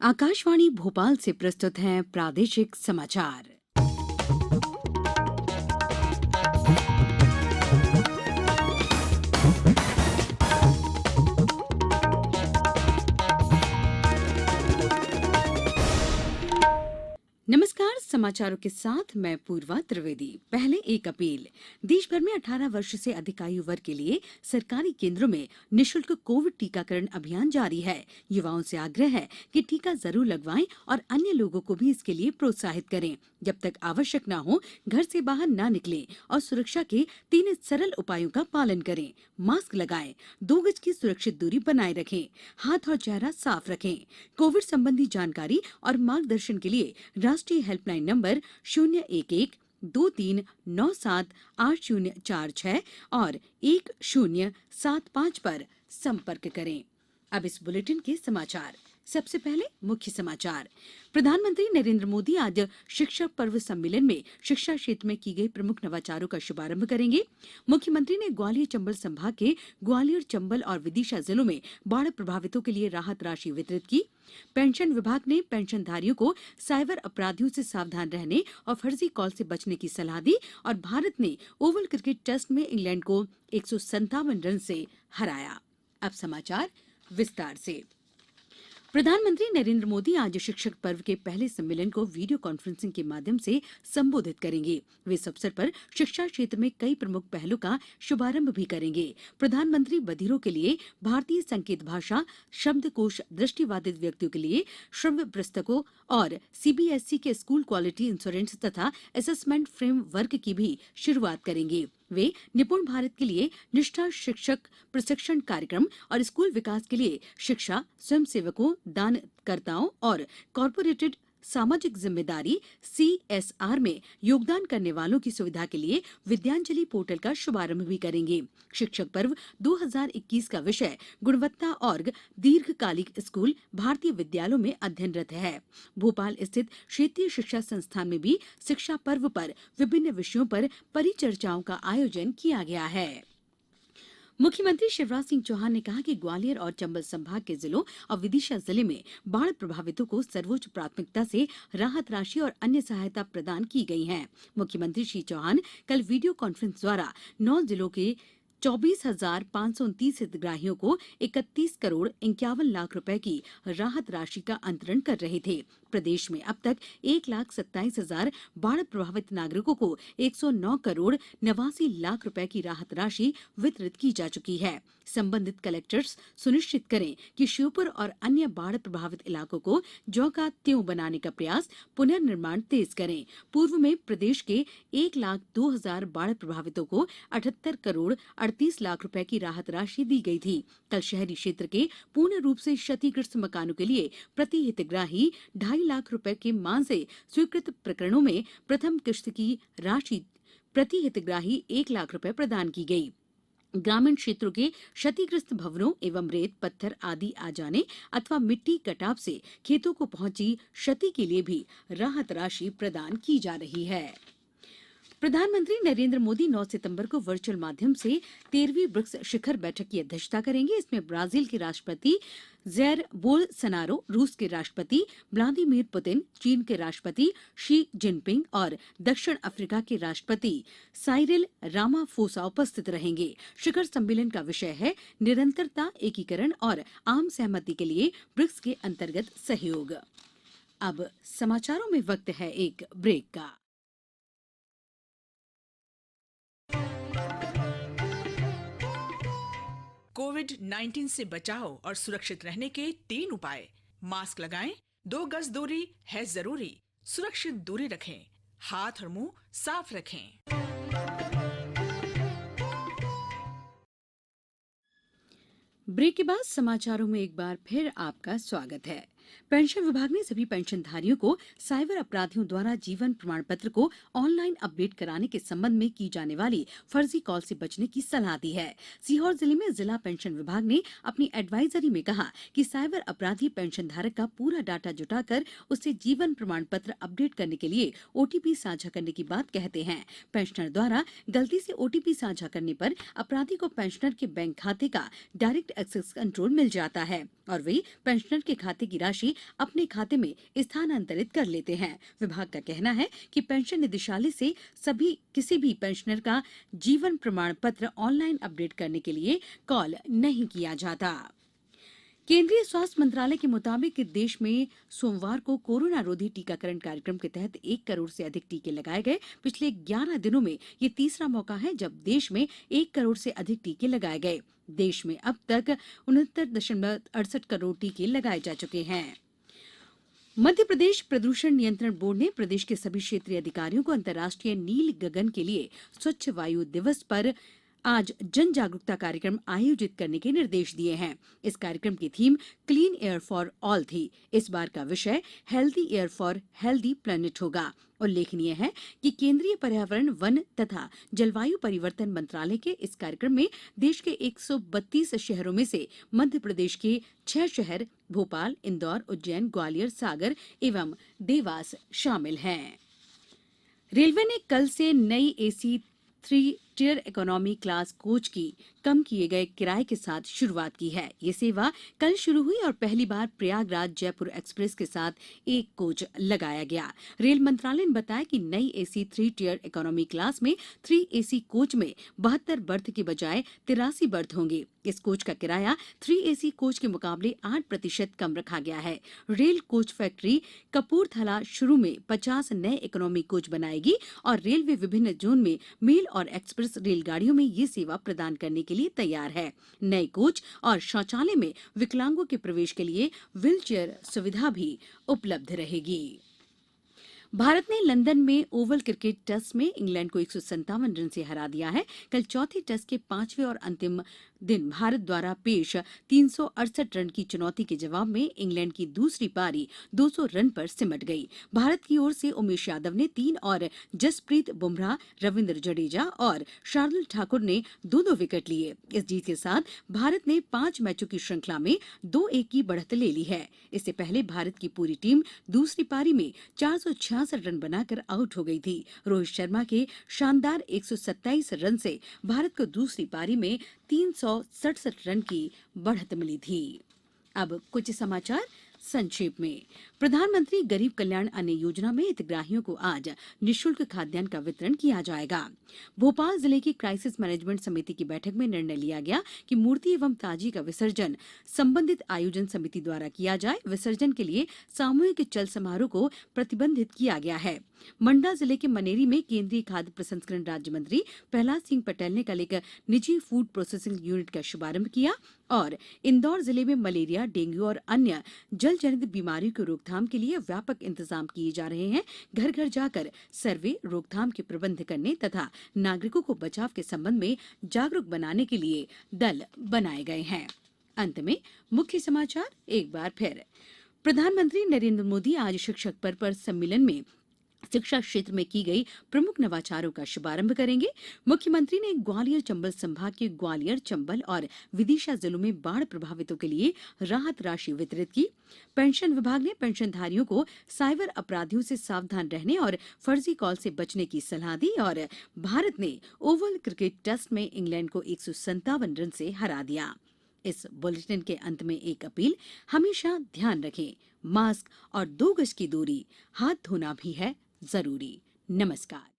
आकाशवाणी भोपाल से प्रस्तुत हैं प्रादेशिक समाचार। नमस्कार, समाचारों के साथ मैं पूर्वा त्रिवेदी। पहले एक अपील। देश भर में 18 वर्ष से अधिक आयु वर्ग के लिए सरकारी केंद्रों में निःशुल्क कोविड टीकाकरण अभियान जारी है। युवाओं से आग्रह है कि टीका जरूर लगवाएं और अन्य लोगों को भी इसके लिए प्रोत्साहित करें। जब तक आवश्यक न हो, घर से बाहर न निकलें और सुरक्षा के 3 सरल उपायों का पालन करें। मास्क लगाएं, 2 गज की सुरक्षित दूरी बनाए रखें, हाथ और चेहरा साफ रखें। कोविड संबंधी जानकारी और मार्गदर्शन के लिए राष्ट्रीय हेल्पलाइन नंबर 011-2397-8046 और 1075 पर संपर्क करें। अब इस बुलेटिन के समाचार। सबसे पहले मुख्य समाचार। प्रधानमंत्री नरेंद्र मोदी आज शिक्षक पर्व सम्मेलन में शिक्षा क्षेत्र में की गई प्रमुख नवाचारों का शुभारंभ करेंगे। मुख्यमंत्री ने ग्वालियर चंबल संभाग के ग्वालियर, चंबल और विदिशा जिलों में बाढ़ प्रभावितों के लिए राहत राशि वितरित की। पेंशन विभाग ने पेंशनधारियों को साइबर अपराधियों से सावधान रहने और फर्जी कॉल से बचने की सलाह दी। और भारत ने ओवल क्रिकेट टेस्ट में इंग्लैंड को 157 रन से हराया। अब समाचार विस्तार से। प्रधानमंत्री नरेंद्र मोदी आज शिक्षक पर्व के पहले सम्मेलन को वीडियो कॉन्फ्रेंसिंग के माध्यम से संबोधित करेंगे। वे इस अवसर पर शिक्षा क्षेत्र में कई प्रमुख पहलों का शुभारंभ भी करेंगे। प्रधानमंत्री बधिरों के लिए भारतीय संकेत भाषा शब्दकोश, दृष्टिबाधित व्यक्तियों के लिए श्रव्य पुस्तकों और सीबीएसई के स्कूल क्वालिटी इंश्योरेंस तथा असेसमेंट फ्रेमवर्क की भी शुरुआत करेंगे। वे निपुण भारत के लिए निष्ठा शिक्षक प्रशिक्षण कार्यक्रम और स्कूल विकास के लिए शिक्षा, स्वयंसेवकों, दानकर्ताओं और कॉर्पोरेटेड सामाजिक जिम्मेदारी सीएसआर में योगदान करने वालों की सुविधा के लिए विद्यांजलि पोर्टल का शुभारंभ भी करेंगे। शिक्षक पर्व 2021 का विषय गुणवत्ता और दीर्घकालिक स्कूल भारतीय विद्यालयों में अध्ययनरत है। भोपाल स्थित क्षेत्रीय शिक्षा संस्थान में भी शिक्षा पर्व पर विभिन्न विषयों पर परिचर्चाओं का आयोजन किया गया है। मुख्यमंत्री शिवराज सिंह चौहान ने कहा कि ग्वालियर और चंबल संभाग के जिलों और विदिशा जिले में बाढ़ प्रभावितों को सर्वोच्च प्राथमिकता से राहत राशि और अन्य सहायता प्रदान की गई है। मुख्यमंत्री श्री चौहान कल वीडियो कॉन्फ्रेंस द्वारा 9 जिलों के 24,529 हितग्राहियों को 31 करोड़ 51 लाख रुपए की राहत राशि का अंतरण कर रहे थे। प्रदेश में अब तक 1,27,000 बाढ़ प्रभावित नागरिकों को 109 करोड़ 89 लाख रुपए की राहत राशि वितरित की जा चुकी है। संबंधित कलेक्टर्स सुनिश्चित करें कि श्योपुर और अन्य बाढ़ प्रभावित इलाकों को ज्यों का त्यों बनाने का प्रयास, पुनर्निर्माण तेज करें। पूर्व में प्रदेश के 1,02,000 बाढ़ प्रभावितों को 78 करोड़ 38 लाख रुपए की राहत राशि दी गई थी। कल शहरी क्षेत्र के पूर्ण रूप से क्षतिग्रस्त मकानों के लिए प्रति हितग्राही 2.5 लाख रुपए के मान से स्वीकृत प्रकरणों में प्रथम किश्त की राशि प्रति हितग्राही 1 लाख रुपए प्रदान की गई। ग्रामीण क्षेत्रों के क्षतिग्रस्त भवनों एवं रेत पत्थर आदि आ जाने अथवा मिट्टी कटाव से खेतों को पहुंची क्षति के लिए भी राहत राशि प्रदान की जा रही है। प्रधानमंत्री नरेंद्र मोदी 9 सितंबर को वर्चुअल माध्यम से 13वीं ब्रिक्स शिखर बैठक की अध्यक्षता करेंगे। इसमें ब्राजील के राष्ट्रपति जैर बोल्सोनारो, रूस के राष्ट्रपति व्लादिमीर पुतिन, चीन के राष्ट्रपति शी जिनपिंग और दक्षिण अफ्रीका के राष्ट्रपति साइरिल रामाफोसा उपस्थित रहेंगे। शिखर सम्मेलन का विषय है निरंतरता, एकीकरण और आम सहमति के लिए ब्रिक्स के अंतर्गत सहयोग। अब समाचारों में वक्त है एक ब्रेक का। कोविड-19 से बचाव और सुरक्षित रहने के 3 उपाय। मास्क लगाएं, 2 गज दूरी है जरूरी, सुरक्षित दूरी रखें, हाथ और मुंह साफ रखें। ब्रेक के बाद समाचारों में एक बार फिर आपका स्वागत है। पेंशन विभाग ने सभी पेंशनधारियों को साइबर अपराधियों द्वारा जीवन प्रमाण पत्र को ऑनलाइन अपडेट कराने के संबंध में की जाने वाली फर्जी कॉल से बचने की सलाह दी है। सीहोर जिले में जिला पेंशन विभाग ने अपनी एडवाइजरी में कहा कि साइबर अपराधी पेंशनधारक का पूरा डाटा जुटाकर उससे जीवन प्रमाण पत्र अपडेट करने के लिए ओटीपी साझा करने की बात कहते हैं। पेंशनर द्वारा गलती से ओटीपी साझा करने पर अपराधी को पेंशनर के बैंक खाते का डायरेक्ट एक्सेस कंट्रोल मिल जाता है और वे पेंशनर के खाते की राशि राशि अपने खाते में स्थानांतरित कर लेते हैं। विभाग का कहना है कि पेंशन निदेशालय से किसी भी पेंशनर का जीवन प्रमाण पत्र ऑनलाइन अपडेट करने के लिए कॉल नहीं किया जाता। केंद्रीय स्वास्थ्य मंत्रालय के मुताबिक देश में सोमवार को कोरोना रोधी टीकाकरण कार्यक्रम के तहत 1 करोड़ से अधिक टीके लगाए गए। पिछले 11 दिनों में ये तीसरा मौका है जब देश में 1 करोड़ से अधिक टीके लगाए गए। देश में अब तक 69.68 करोड़ टीके लगाए जा चुके हैं। मध्य प्रदेश प्रदूषण नियंत्रण बोर्ड ने प्रदेश के सभी क्षेत्रीय अधिकारियों को अंतर्राष्ट्रीय नील गगन के लिए स्वच्छ वायु दिवस पर आज जन जागरूकता कार्यक्रम आयोजित करने के निर्देश दिए हैं। इस कार्यक्रम की theme clean air for all थी। इस बार का विषय healthy air for healthy planet होगा। उल्लेखनीय है कि केंद्रीय पर्यावरण, वन तथा जलवायु परिवर्तन मंत्रालय के इस कार्यक्रम में देश के 132 शहरों में से मध्य प्रदेश के 6 शहर भोपाल, इंदौर, उज्जैन, ग्वालियर, सागर एवं देवास शामिल हैं। रेलवे ने कल से नई AC 3 tier economy class coach की कम किए गए किराए के साथ शुरुआत की है। ये सेवा कल शुरू हुई और पहली बार प्रयागराज जयपुर एक्सप्रेस के साथ एक कोच लगाया गया। रेल मंत्रालय ने बताया कि नई AC 3 टियर इकोनॉमी क्लास में 3 AC कोच में 72 बर्थ के बजाय 83 बर्थ होंगे। इस कोच का किराया 3 AC कोच के मुकाबले 8% कम रखा गया है। रेल कोच फैक्ट्री कपूरथला शुरू में 50 नए इकोनॉमी कोच बनाएगी और रेलवे विभिन्न जोन में मेल और एक्सप्रेस रेलगाड़ियों में ये सेवा प्रदान करने के लिए तैयार है। नए कोच और शौचालय में विकलांगों के प्रवेश के लिए व्हीलचेयर सुविधा भी उपलब्ध रहेगी। भारत ने लंदन में ओवल क्रिकेट टेस्ट में इंग्लैंड को 157 रन से हरा दिया है। कल चौथे टेस्ट के 5वें और अंतिम दिन भारत द्वारा पेश 368 रन की चुनौती के जवाब में इंग्लैंड की दूसरी पारी 200 रन पर सिमट गई। भारत की ओर से उमेश यादव ने 3 और जसप्रीत बुमराह, रविंद्र जडेजा और शार्दुल ठाकुर ने 2-2 विकेट लिए। इस जीत के साथ भारत ने 5 मैचों की श्रृंखला में 2-1 की बढ़त ले ली है। इससे पहले भारत की पूरी टीम दूसरी पारी में 466 रन बनाकर आउट हो गई थी। रोहित शर्मा के शानदार 127 रन से भारत को दूसरी पारी में 367 रन की बढ़त मिली थी। अब कुछ समाचार संक्षेप में। प्रधानमंत्री गरीब कल्याण अन्न योजना में हितग्राहियों को आज निःशुल्क खाद्यान्न का वितरण किया जाएगा। भोपाल जिले की क्राइसिस मैनेजमेंट समिति की बैठक में निर्णय लिया गया कि मूर्ति एवं ताजी का विसर्जन संबंधित आयोजन समिति द्वारा किया जाए। विसर्जन के लिए सामूहिक चल समारोह को प्रतिबंधित किया गया है। मंडला जिले के मनेरी में केंद्रीय खाद्य प्रसंस्करण राज्य मंत्री प्रहलाद सिंह पटेल ने कल एक निजी फूड प्रोसेसिंग यूनिट का शुभारंभ किया और इंदौर जिले में मलेरिया, डेंगू और अन्य जल जनित बीमारियों की रोकथाम के लिए व्यापक इंतजाम किए जा रहे हैं। घर घर जाकर सर्वे, रोकथाम के प्रबंध करने तथा नागरिकों को बचाव के संबंध में जागरूक बनाने के लिए दल बनाए गए हैं। अंत में मुख्य समाचार एक बार फिर। प्रधानमंत्री नरेंद्र मोदी आज शिक्षक पर्व पर सम्मेलन में शिक्षा क्षेत्र में की गई प्रमुख नवाचारों का शुभारंभ करेंगे। मुख्यमंत्री ने ग्वालियर चंबल संभाग के ग्वालियर, चंबल और विदिशा जिलों में बाढ़ प्रभावितों के लिए राहत राशि वितरित की। पेंशन विभाग ने पेंशनधारियों को साइबर अपराधियों से सावधान रहने और फर्जी कॉल से बचने की सलाह दी और भारत ने ओवल क्रिकेट टेस्ट में इंग्लैंड को 157 रन से हरा दिया। इस बुलेटिन के अंत में एक अपील, हमेशा ध्यान रखें, मास्क और 2 गज की दूरी, हाथ धोना भी है जरूरी। नमस्कार।